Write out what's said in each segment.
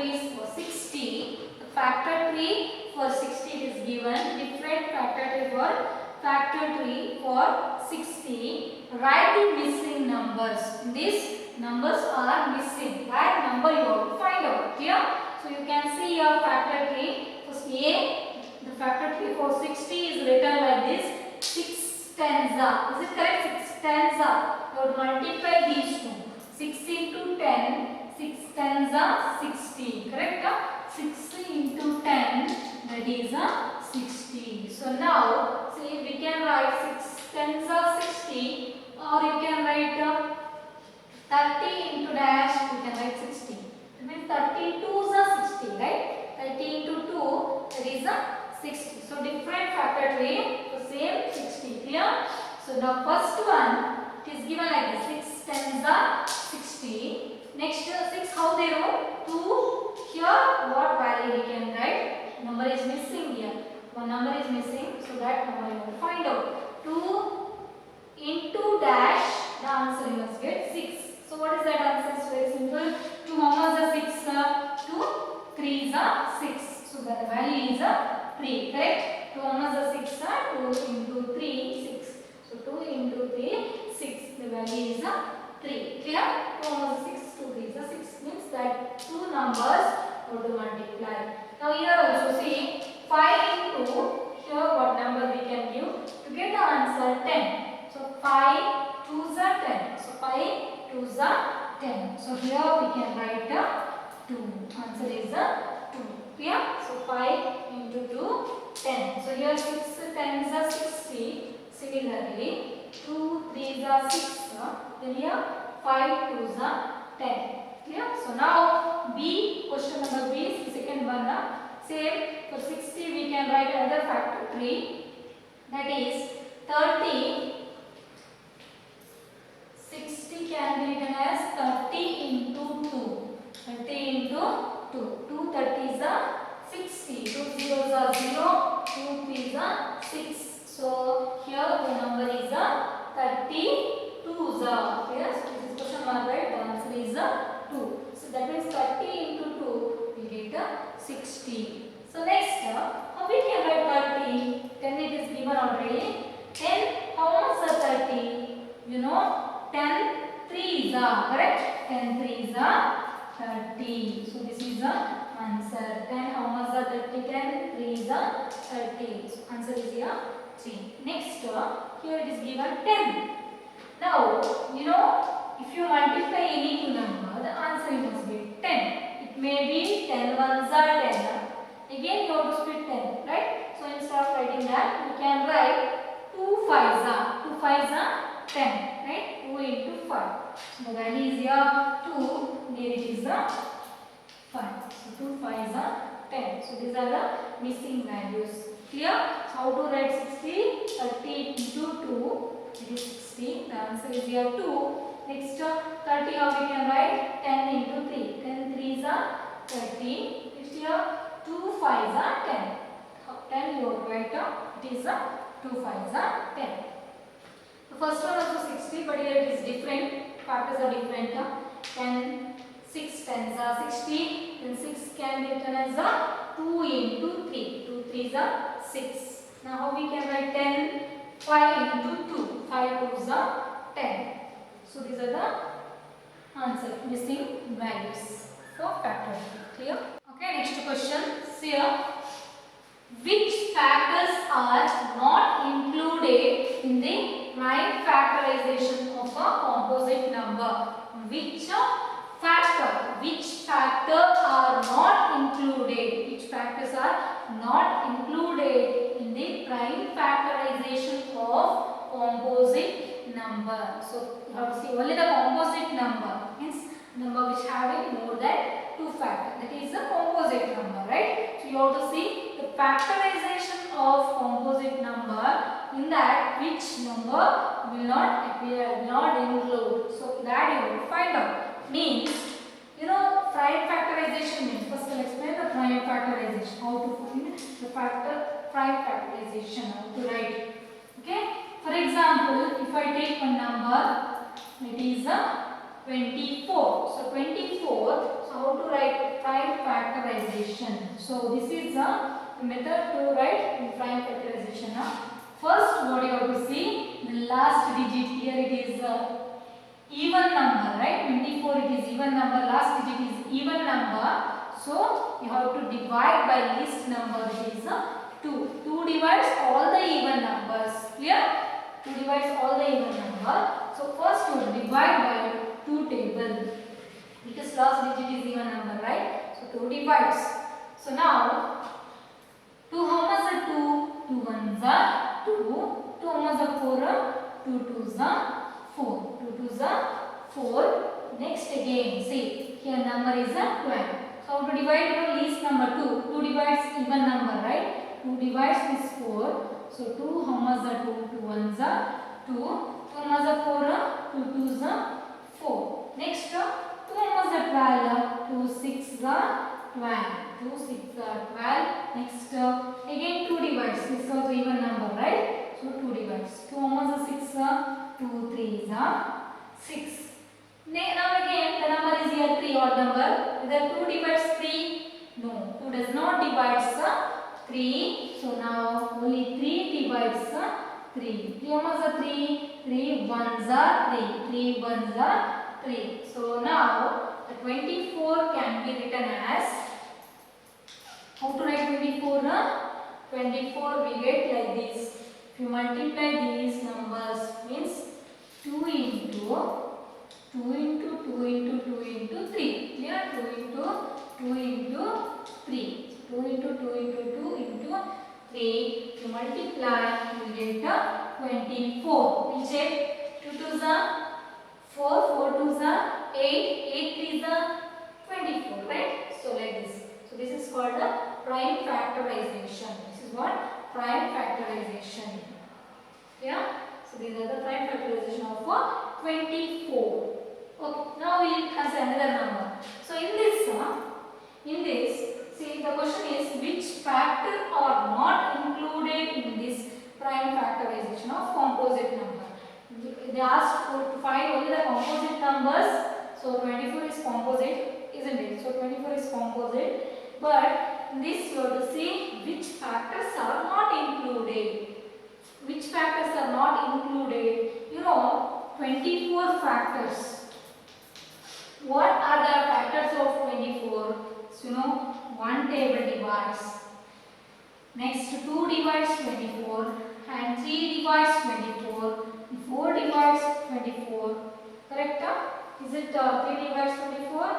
is for 60. The factor tree for 60 is given. Different factor tree for 60. Write the missing numbers. These numbers are missing. That number you have to find out. Here, so you can see your factor tree. First A, the factor tree for 60 is written like this. 6 tens are. Is it correct? 6 tens are. You have to multiply these two. 6 into 10. 6 tens are 60. Correct? 6 into 10, that is 60. So now, see, we can write 6 tens are 60, or you can write 30 into dash, you can write 60. That means 32s are 60, right? 30 into 2, that is 60. So different factor tree, the same 60. Clear? So the first one, it is given like this. 6 tens are 60. Next 6, how they wrote? 2. Here, what value we can write? Number is missing here. One number is missing, so that number you will find out. 2 into dash, the answer you must get 6. So what is that answer? It's very simple. 2 how much is 6? 2 3s are 6. So the value is 3. Correct? 2 how much is 6? 2 into 3, 6. So 2 into 3, 6. The value is 3. Clear? 2 how much is 6? 2 3s are 6. Means that two numbers go to multiply. Now here also see 5 into, here what number we can give to get the answer 10. So 5 2s are 10. So 5 2s are 10. So here we can write 2. Answer is 2. Clear? So 5 into 2, 10. So here 6 tens are 60. Similarly, 2 3s are 6. Then here 5 2s are 10. Clear? So now B, question number B is the second one. Same, for 60 we can write another factor tree. That is 30. 60 can be written as 30 into 2. 30 into 2. 2 30s are 60. 2 zeros are 0. 2 3s are 6. So here the number is 32s are. Yes, this is question mark, right? The answer is 2. So that means 30 into 2 we get 60. So next, how we can write 30? 10 it is given already. 10, how much are 30? You know, 10 3s are, correct? 10 3s are 30. So this is the answer. 10, how much are 30? 10 3s are 30. So answer is here 3. Next, here it is given 10. Now, you know, if you multiply any two number, the answer you must be 10. It may be 10 ones are 10. Again, you have to split 10, right? So instead of writing that, we can write 2 5s are. 2 5s are 10, right? 2 into 5. So the value is here 2, here it is 5. So 2 5s are 10. So these are the missing values. Clear? So how to write 60? 30 into 2, it is 60. The answer is here 2. Next, 30 how we can write? 10 into 3. 10 3s are 30. Next here 2 5s are 10. 10 you have to write it is 2 5s are 10. The first one also 60, but here it is different. Factors are different. 10, 6 tens are 60. Then 6 can be written as 2 into 3. 2 3s are 6. Now how we can write 10? 5 into 2. 5 2s are 10. So these are the answer, missing values for factor. Clear? Okay, next question. See here. Which factors are not included in the prime factorization of a composite number? Which factors are not included? Which factors are not included in the prime factorization of composite number? So you have to see only the composite number, means number which having more than 2 factors. That is a composite number, right? So you have to see the factorization of composite number. In that, which number will not appear, will not include. So that you have to find out. Means, you know, prime factorization means. First, I'll explain the prime factorization. How to find the prime factorization. How to write it. Okay. For example, if I take one number, it is 24. So 24. So how to write prime factorization? So this is the method to write prime factorization. First, what you have to see, the last digit here it is even number, right? 24 it is even number, last digit is even number. So you have to divide by least number, which is 2. 2 divides all the even numbers. Clear? 2 divides all the even number. So first you divide by 2 table. Because last digit is even number, right? So 2 divides. So now 2 how much are 2? 2 ones are 2. 2 how much are 4? 2 twos are 4. 2 twos are 4. Next again, see here number is 12. So how to divide? Least number 2. 2 divides even number, right? 2 divides this 4. So 2 how much are 2? 2 ones are 2. 2 how much are 4? 2 twos are 4. Next 2 how much are 12? 2 6 are 12. 2 6 are 12. Next again 2 divides. This is also even number, right? So 2 divides. 2 how much are 6? 2 3s are 6. Now again the number is here 3 odd number. Whether 2 divides 3? No, 2 does not divide 3. So now only 3 divides 3. 3 how much are 3? 3 ones are 3. 3 ones are 3. So now the 24 can be written as, how to write 24? 24 we get like this. If you multiply these numbers, means 2 into 2 into 2 into 2 into 3. Clear? 2 into 2 into 3. 2 into 2 into 2 into 3. If you multiply, you will get 24. We check 2 twos are 4, 4 twos are 8, 8 threes are 24, right? So like this. So this is called the prime factorization. This is what? Prime factorization. Yeah? So these are the prime factorization of 24. Okay, now we will consider another number. So in this, see the question is which factor are not included in this prime factorization of composite number. They asked to find only the composite numbers. So 24 is composite, isn't it? So 24 is composite. But in this you have to see which factors are not included. Which factors are not included? 24 factors. What are the factors of 24? So 1 table divides. Next 2 divides 24 and 3 divides 24. 4 divides 24. Correct? Is it 3 divides 24?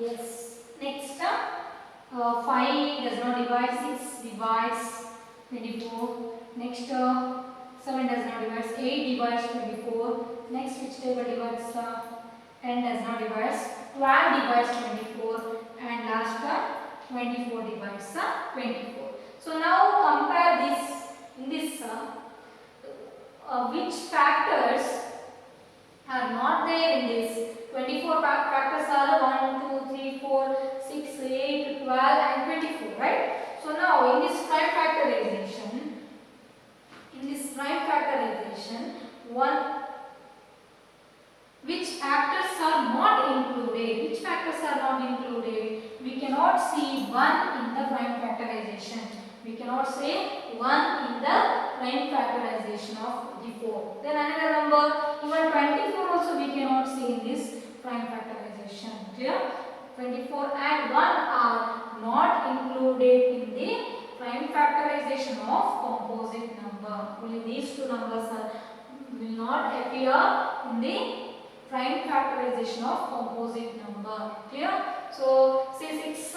Yes. Next 5 does not divide, 6 divides 24. Next 7 does not divide, 8 divides 24. Next which table divides 10 does not divide, 12 divides 24 and last 24 divides 24. So now compare this in this which factors are not there in this. 24 factors are 1, 2, 3, 4, 6, 8, 12 and 24, right? So now in this prime factorization, which factors are not included? Which factors are not included? We cannot see 1 in the prime factorization. We cannot say 1 in the prime factorization of 24. Then another number, even 24 also we cannot see in this prime factorization. Clear? 24 and 1 are not included in the prime factorization of composite number. Only these two numbers will not appear in the prime factorization of composite number. Clear? So say 6.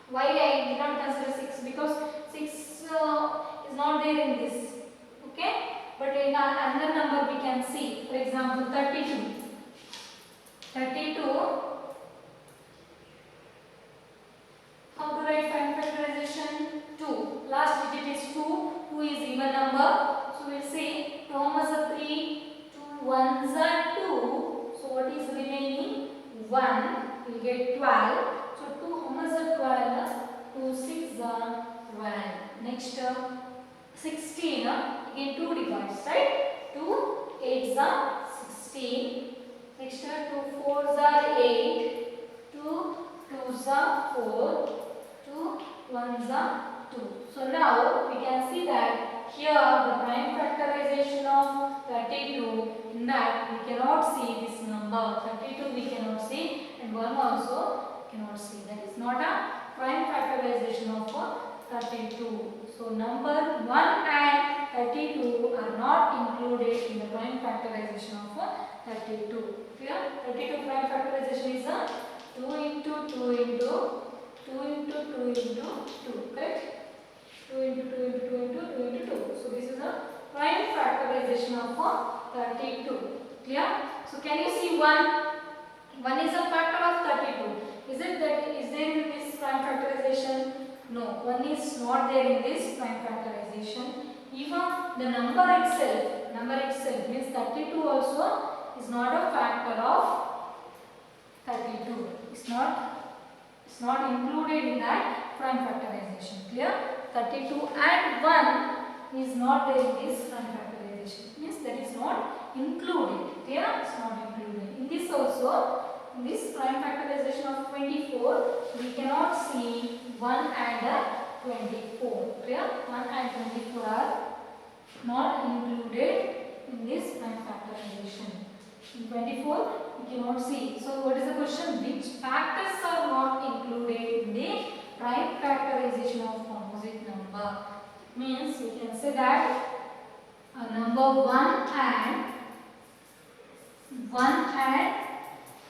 Why I did not consider 6? Because 6 is not there in this. Okay? But in another number we can see. For example, 32. 32. How to write prime factorization? 2. Last digit is 2. 2 is even number. So we will say 2 ones are 3. 2 ones are 2. So what is remaining? 1. We will get 12. So 2 how much are 12? 2 6 are 12. Next 16. Again 2 divides, right? 2 8s are 16. Next 2 4s are 8. 2 2s are 4, 2 1s are 2. So now we can see that here the prime factorization of 32, in that we cannot see this number 32, we cannot see, and 1 also cannot see. That is not a prime factorization of 32. So number 1 and 32 are not included in the prime factorization of 32. Clear? 32 prime factorization is a 2 into 2 into 2 into 2 into 2. Correct? 2 into 2 into 2 into 2 into 2. So this is a prime factorization of 32. Clear? So can you see 1? 1 is a factor of 32. Is there in this prime factorization? No, 1 is not there in this prime factorization. Even the number itself means 32 also is not a factor of 32. It's not included in that prime factorization. Clear? 32 and 1 is not there in this prime factorization. Means that is not included. Clear? It's not included. In this also, in this prime factorization of 24, we cannot see 1 and 24. Clear? 1 and 24 are not included in this prime factorization. In 24, we cannot see. So what is the question? Which factors are not included in the prime factorization of composite number? Means we can say that a number 1 and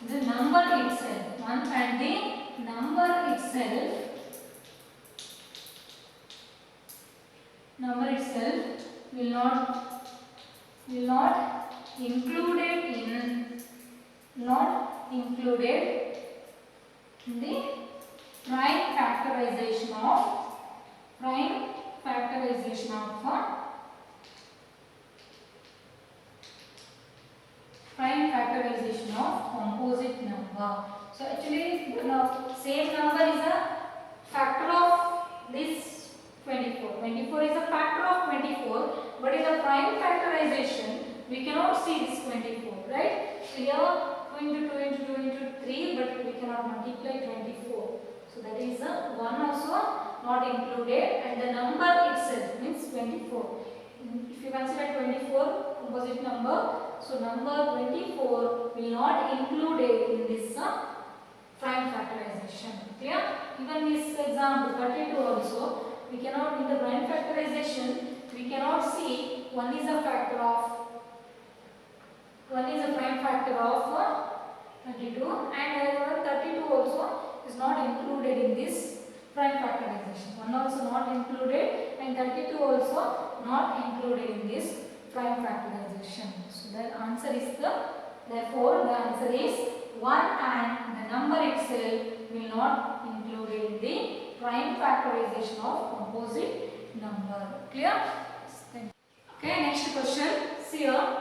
the number itself. 1 and the number itself. Number itself will not included in the prime factorization of composite number. So actually, same number is a factor of this 24. 24 is a factor of 24, but in the prime factorization, we cannot see this 24, right? So here 2 into 2 into 2 into 3, but we cannot multiply 24. So that is 1 also not included, and the number itself means 24. If you consider 24 composite number, so number 24 will not included in this prime factorization. Clear? Even this example 32 also, we cannot, in the prime factorization, we cannot see 1 is a factor of 1 is a prime factor of 32, and 32 also is not included in this prime factorization. 1 also not included, and 32 also not included in this prime factorization. So the answer is therefore the answer is 1 and the number itself will not included in the prime factorization of composite number. Clear? Okay, next question. See here.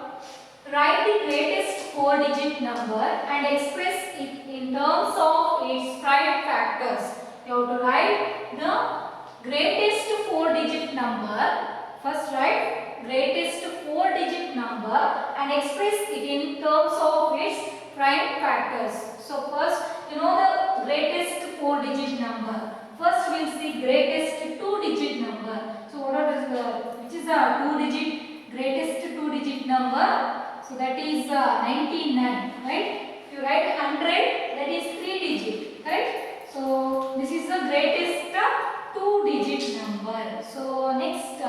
Write the greatest 4-digit number and express it in terms of its prime factors. You have to write the greatest 4-digit number. First write greatest 4-digit number and express it in terms of its prime factors. So first, you know the greatest 4-digit number. First we will see greatest 2-digit number. So which is a 2-digit, greatest 2-digit number? So that is 99, right? If you write 100, that is 3-digit, right? So this is the greatest 2-digit number. So next,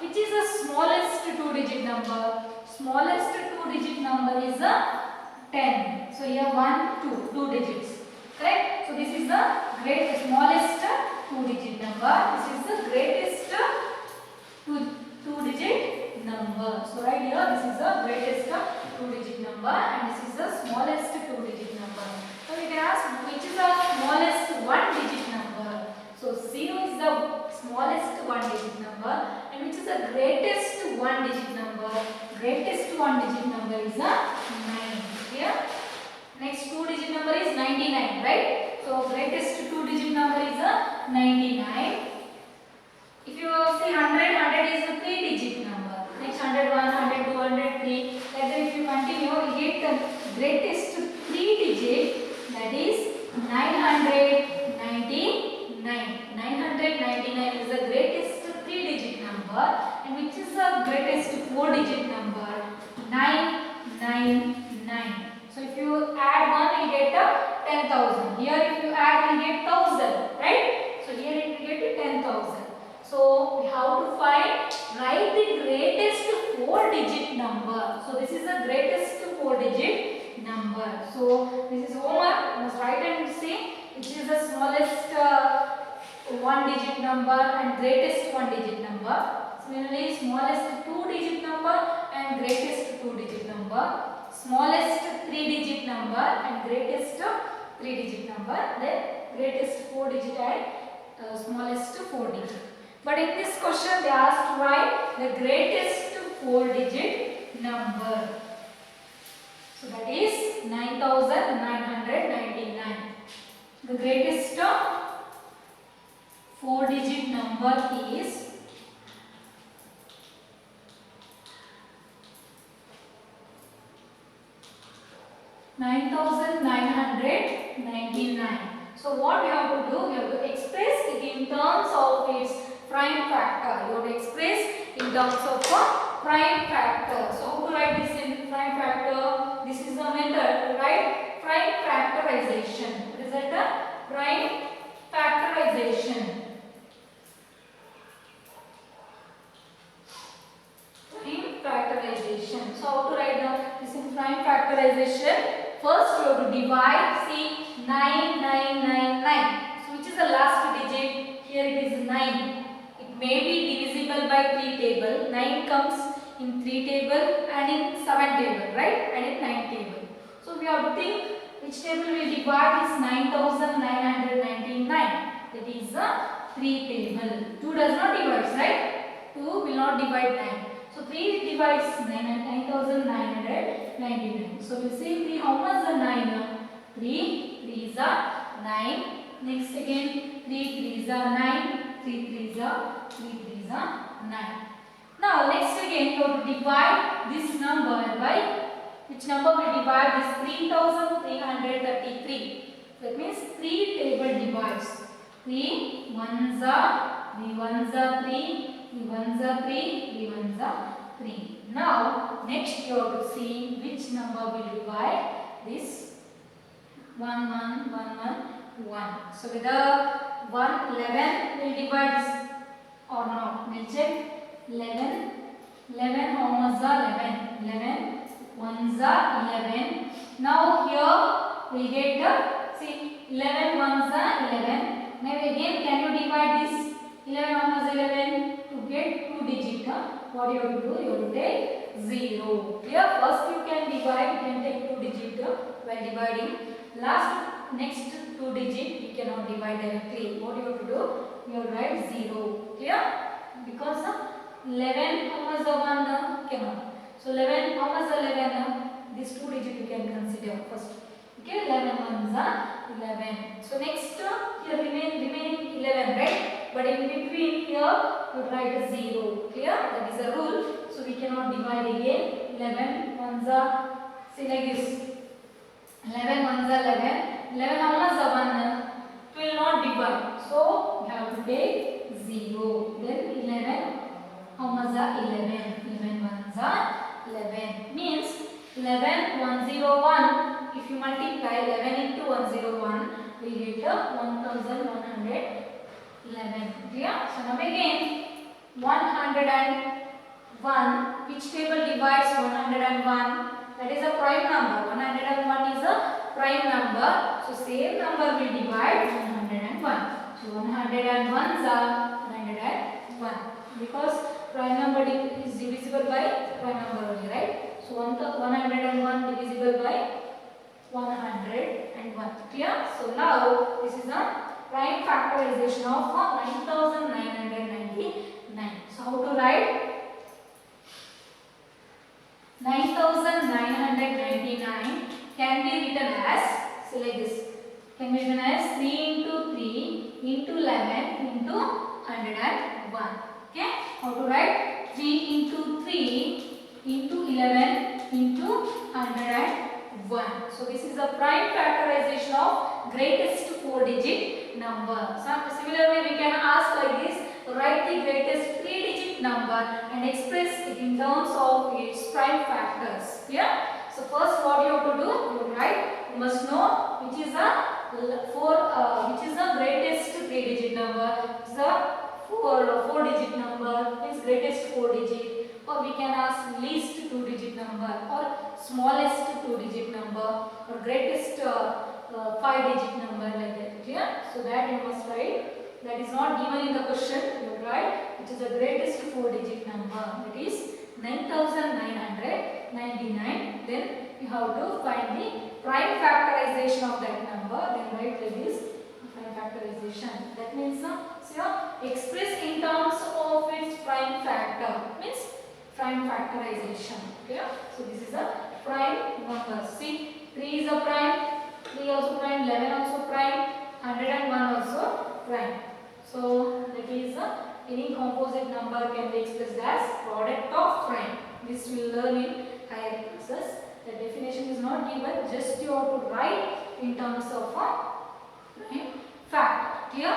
which is the smallest 2-digit number? Smallest 2-digit number is 10. So here 1, 2 digits, correct? So this is the smallest 2-digit number. This is the greatest 2-digit number. So right here, this is the greatest 2-digit number, and this is the smallest 2-digit number. So we can ask, which is the smallest 1-digit number? So 0 is the smallest 1-digit number, and which is the greatest 1-digit number? Greatest 1-digit number is 9. Here, next 2-digit number is 99, right? So greatest 2-digit number is 99. If you see 100, 100 is a 3-digit number. Next 101, 102, 103. Like that, if you continue, you get the greatest 3-digit, that is 999. number, and which is the greatest 4-digit number? 999. So if you add 1, you get a 10,000. Here if you add, you get 1,000, right? So here it will get to 10,000. So we have to write the greatest 4-digit number. So this is the greatest 4-digit number. So this is homework. You must write and see which is the smallest 1-digit number and greatest 1-digit number. Similarly, smallest 2-digit number and greatest 2-digit number. Smallest 3-digit number and greatest 3-digit number. Then greatest 4-digit and smallest 4-digit. But in this question they asked to write the greatest 4-digit number. So that is 9,999. The greatest 4-digit number is 9,999. So what we have to do? We have to express it in terms of its prime factor. You have to express in terms of a prime factor. So how to write this in prime factor? This is the method to write prime factorization. What is that? Prime factorization. Prime factorization. So how to write this in prime factorization? First you have to divide. See, 9999. So which is the last digit? Here it is 9. It may be divisible by 3 table. 9 comes in 3 table and in 7 table, right? And in 9 table. So we have to think which table will divide this 9,999. That is the 3 table. 2 does not divide, right? 2 will not divide 9. So 3 divides 9,999. So we see 3, how much the 9? 3 is 9. Next again 3 is 9. 3 is 9. Now next again you have to divide this number by which number will divide this 3,333. That means 3 table divides. 3 ones are 3 ones are 3, 3 ones are 3, 3 ones are 3. Now next you have to see which number will divide this 1 1 1 1 1. So whether 11 will divide this or not. We'll check. 11 how much are 11? 11 ones are 11. Now here we get see 11 ones are 11. Now again can you divide this 11 how much 11? To get 2 digit. What you have to do? You have to take 0. Here first you can divide. You can take 2 digit while dividing. Next 2 digit we cannot divide directly. What you have to do? You have to write 0. Clear? Because 11 how much the 1 cannot. So 11 how much the 11? This 2 digit you can consider first. Okay, 11 ones are 11. So next here remaining 11, right? But in between here you write a 0. Clear? That is a rule. So we cannot divide again. 11 ones are, see like this. 11 ones are 11. 11 how much the 1? It will not divide. So we have to take 0. Then 11 how much are 11? 11 ones are 11. Means 11 101. If you multiply 11 into 101, we get 1111. Clear? So now again 101. Which table divides 101? That is a prime number. 101 is a prime number. So same number will divide 101. So 101s are 101. Because prime number is divisible by prime number only, right? So 101 divisible by 101. Clear? So now this is a prime factorization of 9,999. So how to write? 9,999 can be written as, so like this, can be written as 3 into 3 into 11 into 101. Okay? How to write? 3 into 3 into 11 into 101. So this is the prime factorization of greatest 4-digit number. So similarly we can ask like this, write the greatest 3-digit number and express it in terms of its prime factors. Yeah. So first, what you have to do, you write. You must know which is the greatest 3-digit number. It's the 4-digit number. Means greatest 4-digit, or we can ask least 2-digit number, or smallest 2-digit number, or greatest 5-digit number, like that. Yeah. So that you must write. That is not given in the question. You write which is the greatest 4-digit number. That is 9999. Then you have to find the prime factorization of that number. Then write like this, prime factorization. That means express in terms of its prime factor. Means prime factorization. Okay. So this is a prime number. See, 3 is a prime, 3 also prime, 11 also prime, 101 also prime. So that is any composite number can be expressed as product of prime. This we will learn in higher classes. The definition is not given, just you have to write in terms of a prime factor. Clear?